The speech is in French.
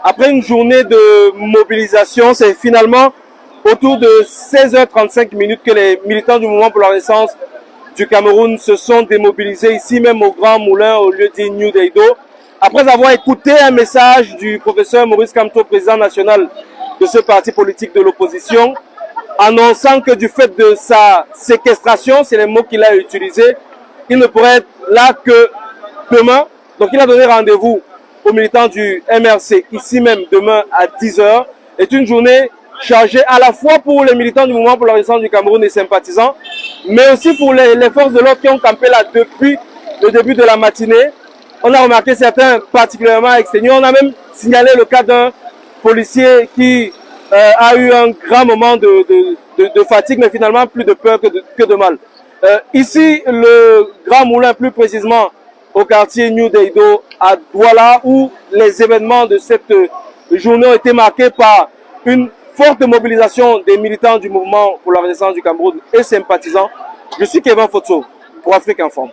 Après une journée de mobilisation, c'est finalement autour de 16h35 que les militants du mouvement pour la Renaissance du Cameroun se sont démobilisés ici même au Grand Moulin, au lieu dit New Deido, après avoir écouté un message du professeur Maurice Kamto, président national de ce parti politique de l'opposition, annonçant que du fait de sa séquestration, c'est les mots qu'il a utilisés, il ne pourrait être là que demain. Donc il a donné rendez-vous aux militants du MRC ici même demain à 10h. C'est une journée chargée à la fois pour les militants du mouvement pour la Renaissance du Cameroun et sympathisants, mais aussi pour les forces de l'ordre qui ont campé là depuis le début de la matinée. On a remarqué certains particulièrement exténués. On a même signalé le cas d'un policier qui a eu un grand moment de fatigue, mais finalement plus de peur que de mal. Ici, le Grand Moulin, plus précisément au quartier New Deido à Douala, où les événements de cette journée ont été marqués par une forte mobilisation des militants du mouvement pour la Renaissance du Cameroun et sympathisants. Je suis Kevin Fotso pour Afrique Informe.